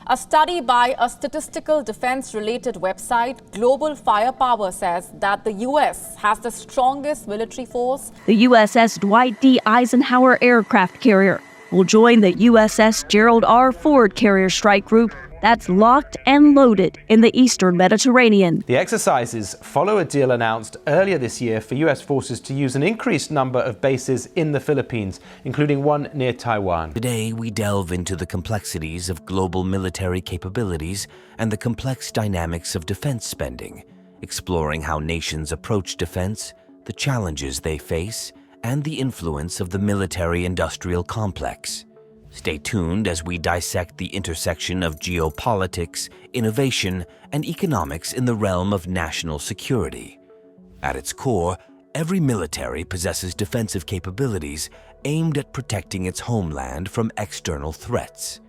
A study by a statistical defense-related website, Global Firepower, says that the U.S. has the strongest military force. The USS Dwight D. Eisenhower aircraft carrier will join the USS Gerald R. Ford carrier strike group that's locked and loaded in the eastern Mediterranean. The exercises follow a deal announced earlier this year for US forces to use an increased number of bases in the Philippines, including one near Taiwan. Today, we delve into the complexities of global military capabilities and the complex dynamics of defense spending, exploring how nations approach defense, the challenges they face, and the influence of the military-industrial complex. Stay tuned as we dissect the intersection of geopolitics, innovation, and economics in the realm of national security. At its core, every military possesses defensive capabilities aimed at protecting its homeland from external threats.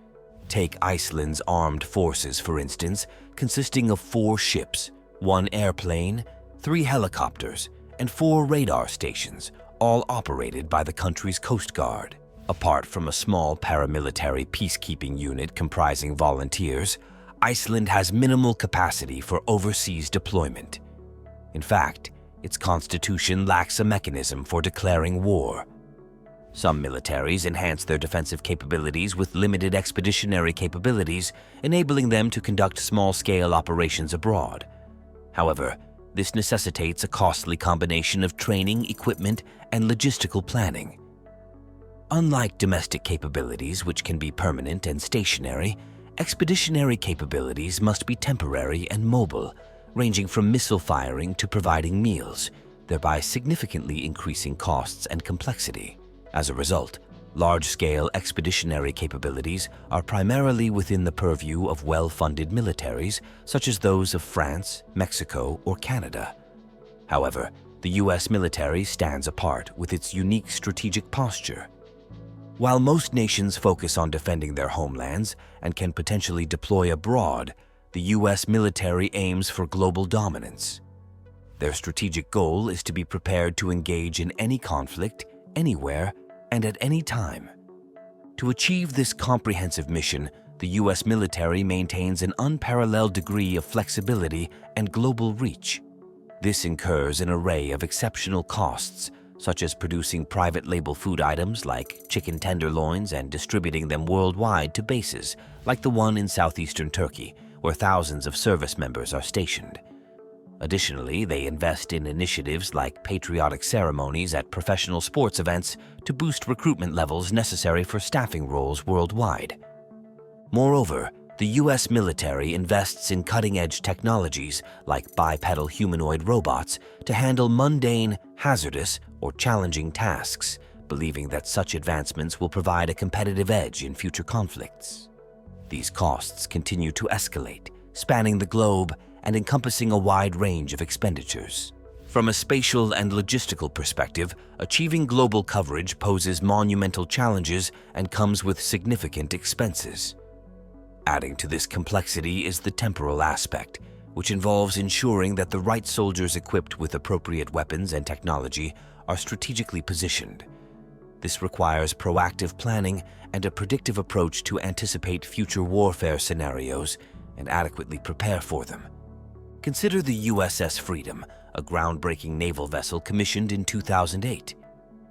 Take Iceland's armed forces, for instance, consisting of 4 ships, 1 airplane, 3 helicopters, and 4 radar stations, all operated by the country's Coast Guard. Apart from a small paramilitary peacekeeping unit comprising volunteers, Iceland has minimal capacity for overseas deployment. In fact, its constitution lacks a mechanism for declaring war. Some militaries enhance their defensive capabilities with limited expeditionary capabilities, enabling them to conduct small-scale operations abroad. However, this necessitates a costly combination of training, equipment, and logistical planning. Unlike domestic capabilities, which can be permanent and stationary, expeditionary capabilities must be temporary and mobile, ranging from missile firing to providing meals, thereby significantly increasing costs and complexity. As a result, large-scale expeditionary capabilities are primarily within the purview of well-funded militaries, such as those of France, Mexico, or Canada. However, the U.S. military stands apart with its unique strategic posture. While most nations focus on defending their homelands and can potentially deploy abroad, the U.S. military aims for global dominance. Their strategic goal is to be prepared to engage in any conflict, anywhere, and at any time. To achieve this comprehensive mission, the U.S. military maintains an unparalleled degree of flexibility and global reach. This incurs an array of exceptional costs, such as producing private label food items like chicken tenderloins and distributing them worldwide to bases like the one in southeastern Turkey, where thousands of service members are stationed. Additionally, they invest in initiatives like patriotic ceremonies at professional sports events to boost recruitment levels necessary for staffing roles worldwide. Moreover, the U.S. military invests in cutting-edge technologies like bipedal humanoid robots to handle mundane, hazardous, or challenging tasks, believing that such advancements will provide a competitive edge in future conflicts. These costs continue to escalate, spanning the globe and encompassing a wide range of expenditures. From a spatial and logistical perspective, achieving global coverage poses monumental challenges and comes with significant expenses. Adding to this complexity is the temporal aspect, which involves ensuring that the right soldiers equipped with appropriate weapons and technology are strategically positioned. This requires proactive planning and a predictive approach to anticipate future warfare scenarios and adequately prepare for them. Consider the USS Freedom, a groundbreaking naval vessel commissioned in 2008.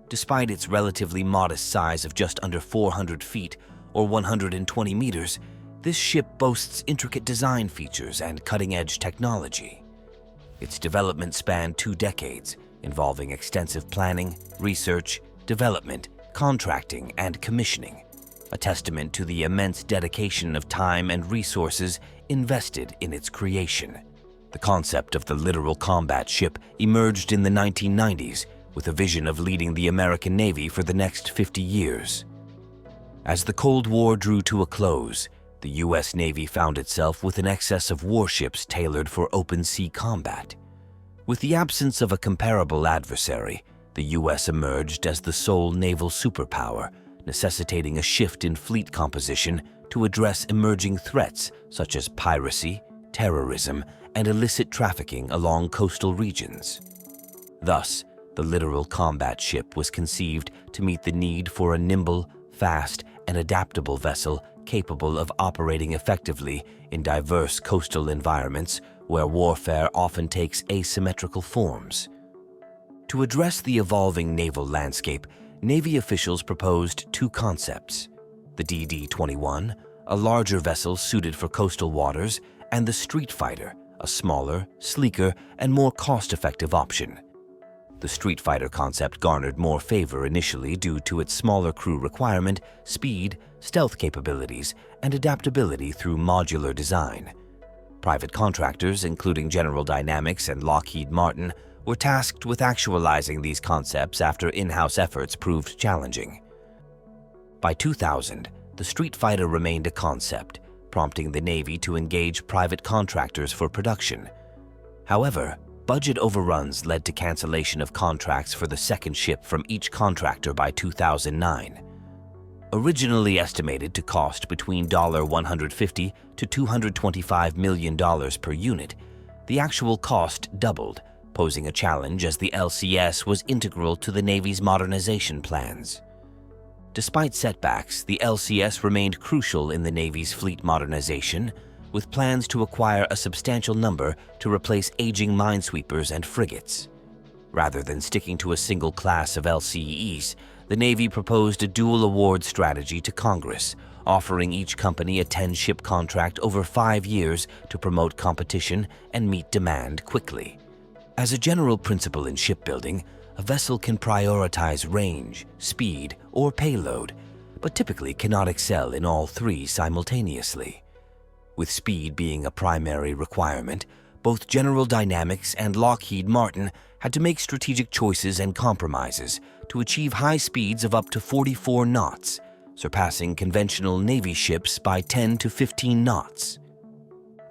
Despite its relatively modest size of just under 400 feet or 120 meters, this ship boasts intricate design features and cutting-edge technology. Its development spanned 2 decades, involving extensive planning, research, development, contracting, and commissioning, a testament to the immense dedication of time and resources invested in its creation. The concept of the literal combat ship emerged in the 1990s with a vision of leading the American Navy for the next 50 years. As the Cold War drew to a close, the U.S. Navy found itself with an excess of warships tailored for open-sea combat. With the absence of a comparable adversary, the U.S. emerged as the sole naval superpower, necessitating a shift in fleet composition to address emerging threats such as piracy, terrorism, and illicit trafficking along coastal regions. Thus, the literal combat ship was conceived to meet the need for a nimble, fast, and adaptable vessel capable of operating effectively in diverse coastal environments where warfare often takes asymmetrical forms. To address the evolving naval landscape, Navy officials proposed two concepts: the DD-21, a larger vessel suited for coastal waters, and the Street Fighter, a smaller, sleeker, and more cost-effective option. The Street Fighter concept garnered more favor initially due to its smaller crew requirement, speed, stealth capabilities, and adaptability through modular design. Private contractors, including General Dynamics and Lockheed Martin, were tasked with actualizing these concepts after in-house efforts proved challenging. By 2000, the Street Fighter remained a concept, prompting the Navy to engage private contractors for production. However, budget overruns led to cancellation of contracts for the second ship from each contractor by 2009. Originally estimated to cost between $150 to $225 million per unit, the actual cost doubled, posing a challenge as the LCS was integral to the Navy's modernization plans. Despite setbacks, the LCS remained crucial in the Navy's fleet modernization, with plans to acquire a substantial number to replace aging minesweepers and frigates. Rather than sticking to a single class of LCEs, the Navy proposed a dual award strategy to Congress, offering each company a 10-ship contract over 5 years to promote competition and meet demand quickly. As a general principle in shipbuilding, a vessel can prioritize range, speed, or payload, but typically cannot excel in all three simultaneously. With speed being a primary requirement, both General Dynamics and Lockheed Martin had to make strategic choices and compromises to achieve high speeds of up to 44 knots, surpassing conventional Navy ships by 10 to 15 knots.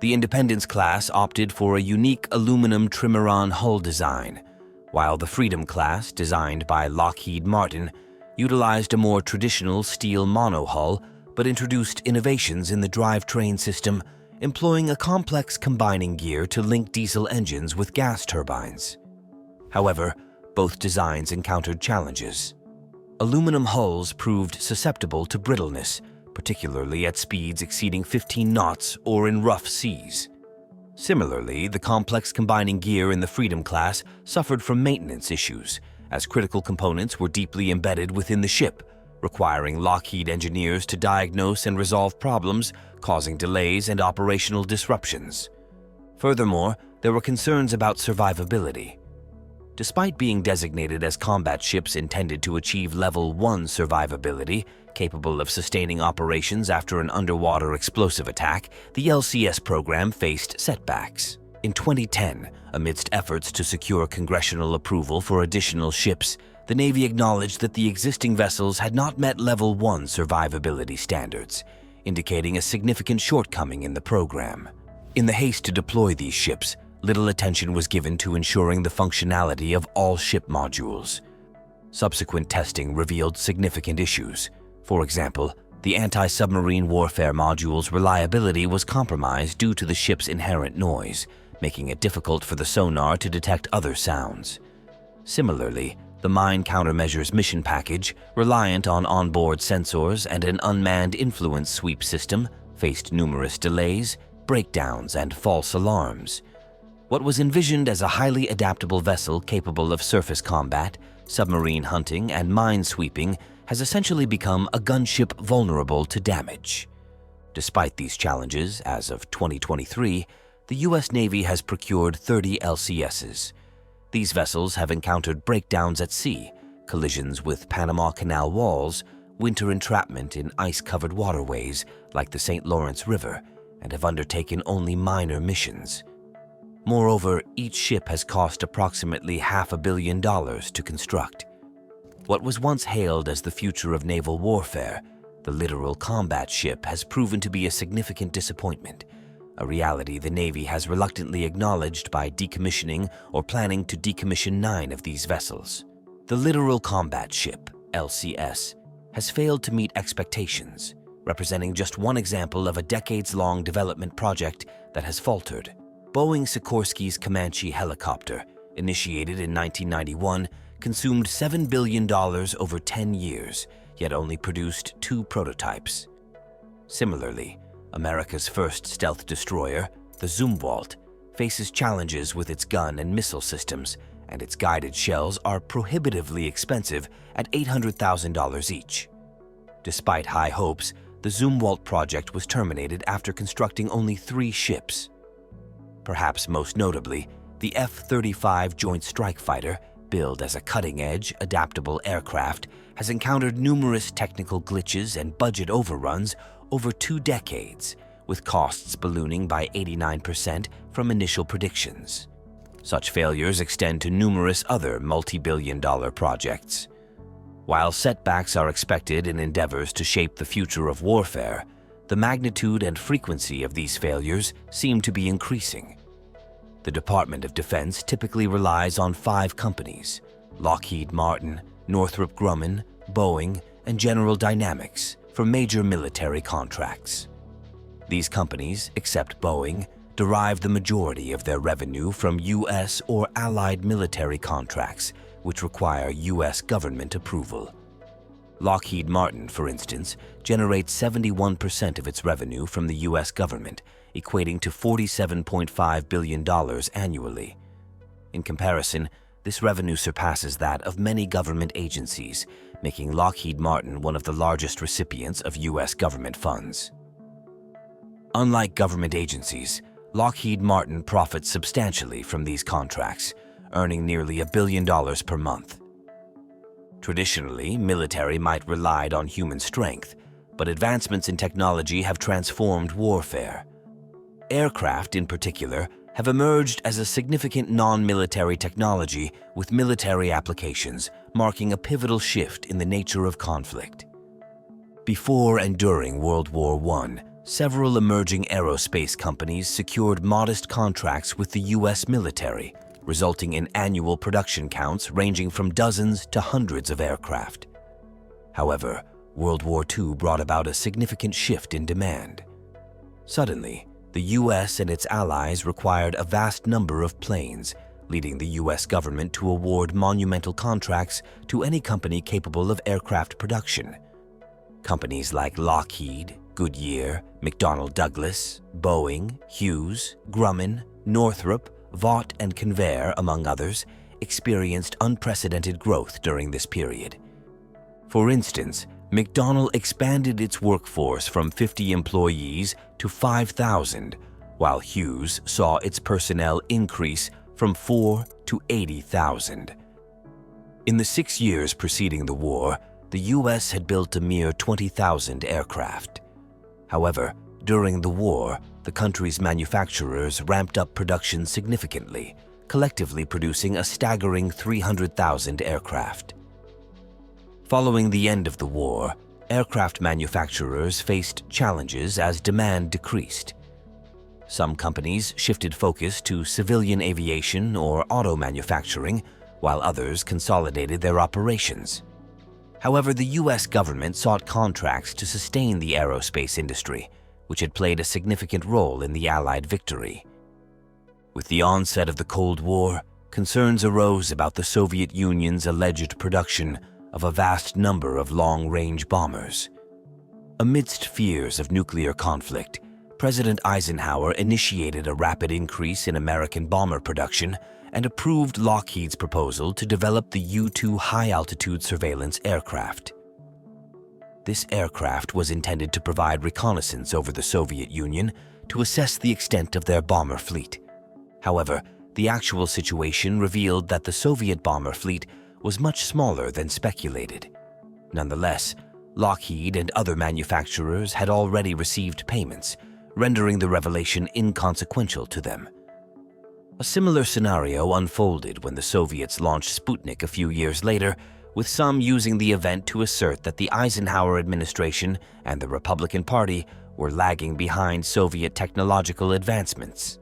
The Independence class opted for a unique aluminum trimaran hull design, while the Freedom class, designed by Lockheed Martin, utilized a more traditional steel monohull but introduced innovations in the drivetrain system, employing a complex combining gear to link diesel engines with gas turbines. However, both designs encountered challenges. Aluminum hulls proved susceptible to brittleness, particularly at speeds exceeding 15 knots or in rough seas. Similarly, the complex combining gear in the Freedom class suffered from maintenance issues, as critical components were deeply embedded within the ship, requiring Lockheed engineers to diagnose and resolve problems, causing delays and operational disruptions. Furthermore, there were concerns about survivability. Despite being designated as combat ships intended to achieve Level 1 survivability, capable of sustaining operations after an underwater explosive attack, the LCS program faced setbacks. In 2010, amidst efforts to secure congressional approval for additional ships, the Navy acknowledged that the existing vessels had not met Level 1 survivability standards, indicating a significant shortcoming in the program. In the haste to deploy these ships, little attention was given to ensuring the functionality of all ship modules. Subsequent testing revealed significant issues. For example, the anti-submarine warfare module's reliability was compromised due to the ship's inherent noise, making it difficult for the sonar to detect other sounds. Similarly, the Mine Countermeasures mission package, reliant on onboard sensors and an unmanned influence sweep system, faced numerous delays, breakdowns, and false alarms. What was envisioned as a highly adaptable vessel capable of surface combat, submarine hunting, and mine sweeping has essentially become a gunship vulnerable to damage. Despite these challenges, as of 2023, the U.S. Navy has procured 30 LCSs. These vessels have encountered breakdowns at sea, collisions with Panama Canal walls, winter entrapment in ice-covered waterways like the St. Lawrence River, and have undertaken only minor missions. Moreover, each ship has cost approximately $500 million to construct. What was once hailed as the future of naval warfare, the literal combat ship, has proven to be a significant disappointment, a reality the Navy has reluctantly acknowledged by decommissioning or planning to decommission 9 of these vessels. The literal combat ship, LCS, has failed to meet expectations, representing just one example of a decades-long development project that has faltered. Boeing Sikorsky's Comanche helicopter, initiated in 1991, consumed $7 billion over 10 years, yet only produced 2 prototypes. Similarly, America's first stealth destroyer, the Zumwalt, faces challenges with its gun and missile systems, and its guided shells are prohibitively expensive at $800,000 each. Despite high hopes, the Zumwalt project was terminated after constructing only 3 ships. Perhaps most notably, the F-35 Joint Strike Fighter, billed as a cutting-edge, adaptable aircraft, has encountered numerous technical glitches and budget overruns over 2 decades, with costs ballooning by 89% from initial predictions. Such failures extend to numerous other multi-billion-dollar projects. While setbacks are expected in endeavors to shape the future of warfare, the magnitude and frequency of these failures seem to be increasing. The Department of Defense typically relies on 5 companies: Lockheed Martin, Northrop Grumman, Boeing, and General Dynamics for major military contracts. These companies, except Boeing, derive the majority of their revenue from U.S. or allied military contracts, which require U.S. government approval. Lockheed Martin, for instance, generates 71% of its revenue from the U.S. government, equating to $47.5 billion annually. In comparison, this revenue surpasses that of many government agencies, making Lockheed Martin one of the largest recipients of U.S. government funds. Unlike government agencies, Lockheed Martin profits substantially from these contracts, earning nearly $1 billion per month. Traditionally, military might rely on human strength, but advancements in technology have transformed warfare. Aircraft, in particular, have emerged as a significant non-military technology with military applications, marking a pivotal shift in the nature of conflict. Before and during World War I, several emerging aerospace companies secured modest contracts with the U.S. military, resulting in annual production counts ranging from dozens to hundreds of aircraft. However, World War II brought about a significant shift in demand. Suddenly, the U.S. and its allies required a vast number of planes, leading the U.S. government to award monumental contracts to any company capable of aircraft production. Companies like Lockheed, Goodyear, McDonnell Douglas, Boeing, Hughes, Grumman, Northrop, Vought, and Convair, among others, experienced unprecedented growth during this period. For instance, McDonnell expanded its workforce from 50 employees to 5,000, while Hughes saw its personnel increase from 4 to 80,000. In the 6 years preceding the war, the U.S. had built a mere 20,000 aircraft. However, during the war, the country's manufacturers ramped up production significantly, collectively producing a staggering 300,000 aircraft. Following the end of the war, aircraft manufacturers faced challenges as demand decreased. Some companies shifted focus to civilian aviation or auto manufacturing, while others consolidated their operations. However, the U.S. government sought contracts to sustain the aerospace industry, which had played a significant role in the Allied victory. With the onset of the Cold War, concerns arose about the Soviet Union's alleged production of a vast number of long-range bombers. Amidst fears of nuclear conflict, President Eisenhower initiated a rapid increase in American bomber production and approved Lockheed's proposal to develop the U-2 high-altitude surveillance aircraft. This aircraft was intended to provide reconnaissance over the Soviet Union to assess the extent of their bomber fleet. However, the actual situation revealed that the Soviet bomber fleet was much smaller than speculated. Nonetheless, Lockheed and other manufacturers had already received payments, rendering the revelation inconsequential to them. A similar scenario unfolded when the Soviets launched Sputnik a few years later, with some using the event to assert that the Eisenhower administration and the Republican Party were lagging behind Soviet technological advancements.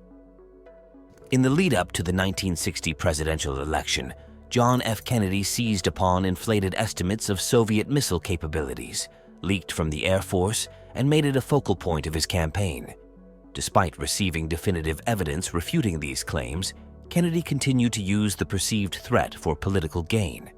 In the lead-up to the 1960 presidential election, John F. Kennedy seized upon inflated estimates of Soviet missile capabilities, leaked from the Air Force, and made it a focal point of his campaign. Despite receiving definitive evidence refuting these claims, Kennedy continued to use the perceived threat for political gain.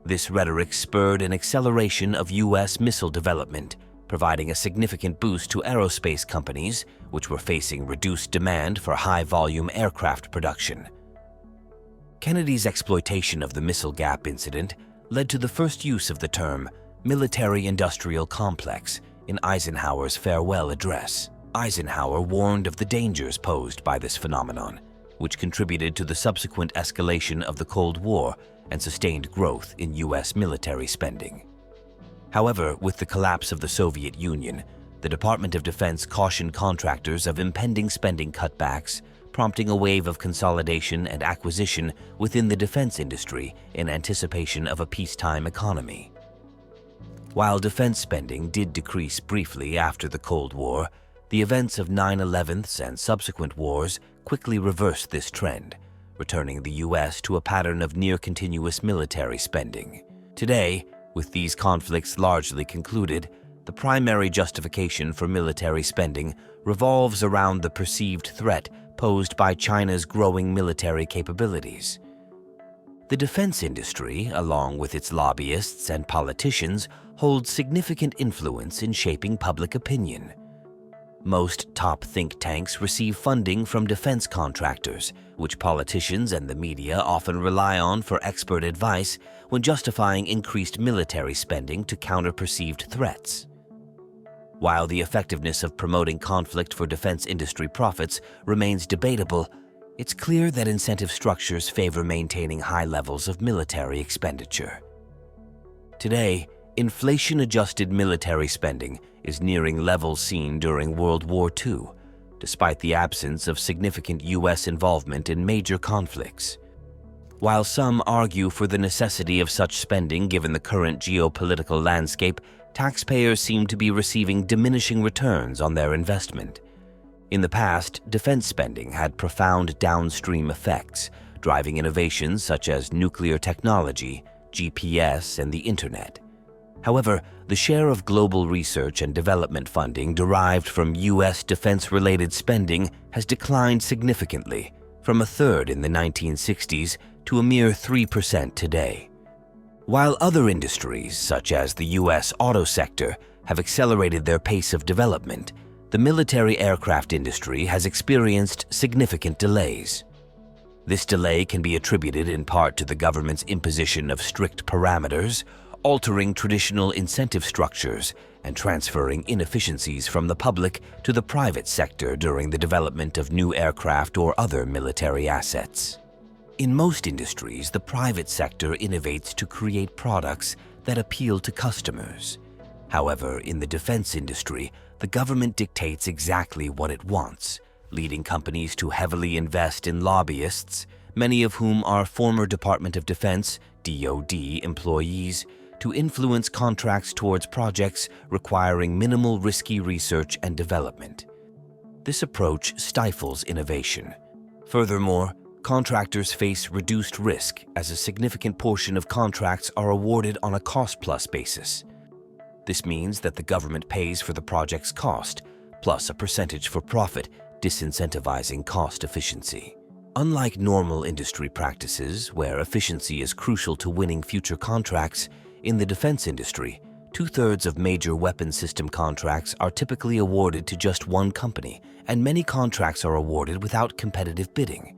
This rhetoric spurred an acceleration of U.S. missile development, providing a significant boost to aerospace companies, which were facing reduced demand for high-volume aircraft production. Kennedy's exploitation of the missile gap incident led to the first use of the term military-industrial complex in Eisenhower's farewell address. Eisenhower warned of the dangers posed by this phenomenon, which contributed to the subsequent escalation of the Cold War and sustained growth in U.S. military spending. However, with the collapse of the Soviet Union, the Department of Defense cautioned contractors of impending spending cutbacks, prompting a wave of consolidation and acquisition within the defense industry in anticipation of a peacetime economy. While defense spending did decrease briefly after the Cold War, the events of 9/11 and subsequent wars quickly reversed this trend, returning the U.S. to a pattern of near-continuous military spending. Today, with these conflicts largely concluded, the primary justification for military spending revolves around the perceived threat posed by China's growing military capabilities. The defense industry, along with its lobbyists and politicians, holds significant influence in shaping public opinion. Most top think tanks receive funding from defense contractors, which politicians and the media often rely on for expert advice when justifying increased military spending to counter perceived threats. While the effectiveness of promoting conflict for defense industry profits remains debatable, it's clear that incentive structures favor maintaining high levels of military expenditure. Today, inflation-adjusted military spending is nearing levels seen during World War II, despite the absence of significant U.S. involvement in major conflicts. While some argue for the necessity of such spending given the current geopolitical landscape, taxpayers seem to be receiving diminishing returns on their investment. In the past, defense spending had profound downstream effects, driving innovations such as nuclear technology, GPS, and the Internet. However, the share of global research and development funding derived from U.S. defense-related spending has declined significantly, from a third in the 1960s to a mere 3% today. While other industries, such as the U.S. auto sector, have accelerated their pace of development, the military aircraft industry has experienced significant delays. This delay can be attributed in part to the government's imposition of strict parameters, altering traditional incentive structures, and transferring inefficiencies from the public to the private sector during the development of new aircraft or other military assets. In most industries, the private sector innovates to create products that appeal to customers. However, in the defense industry, the government dictates exactly what it wants, leading companies to heavily invest in lobbyists, many of whom are former Department of Defense (DoD) employees, to influence contracts towards projects requiring minimal risky research and development. This approach stifles innovation. Furthermore, contractors face reduced risk as a significant portion of contracts are awarded on a cost-plus basis. This means that the government pays for the project's cost, plus a percentage for profit, disincentivizing cost efficiency. Unlike normal industry practices, where efficiency is crucial to winning future contracts, in the defense industry, 2/3 of major weapon system contracts are typically awarded to just one company, and many contracts are awarded without competitive bidding.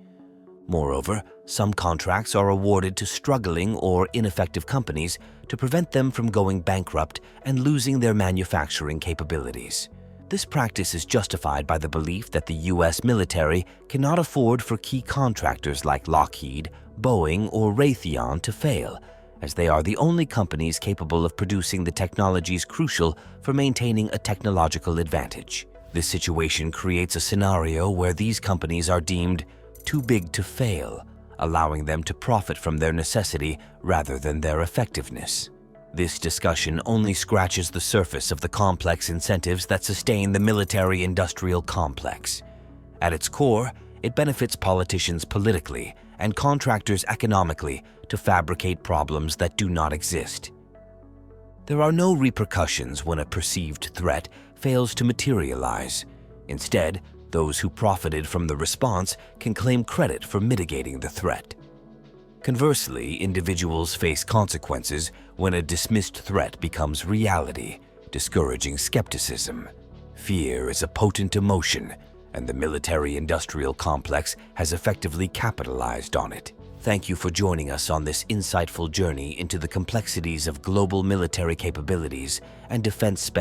Moreover, some contracts are awarded to struggling or ineffective companies to prevent them from going bankrupt and losing their manufacturing capabilities. This practice is justified by the belief that the U.S. military cannot afford for key contractors like Lockheed, Boeing, or Raytheon to fail, as they are the only companies capable of producing the technologies crucial for maintaining a technological advantage. This situation creates a scenario where these companies are deemed too big to fail, allowing them to profit from their necessity rather than their effectiveness. This discussion only scratches the surface of the complex incentives that sustain the military-industrial complex. At its core, it benefits politicians politically and contractors economically to fabricate problems that do not exist. There are no repercussions when a perceived threat fails to materialize. Instead, those who profited from the response can claim credit for mitigating the threat. Conversely, individuals face consequences when a dismissed threat becomes reality, discouraging skepticism. Fear is a potent emotion, and the military-industrial complex has effectively capitalized on it. Thank you for joining us on this insightful journey into the complexities of global military capabilities and defense spending.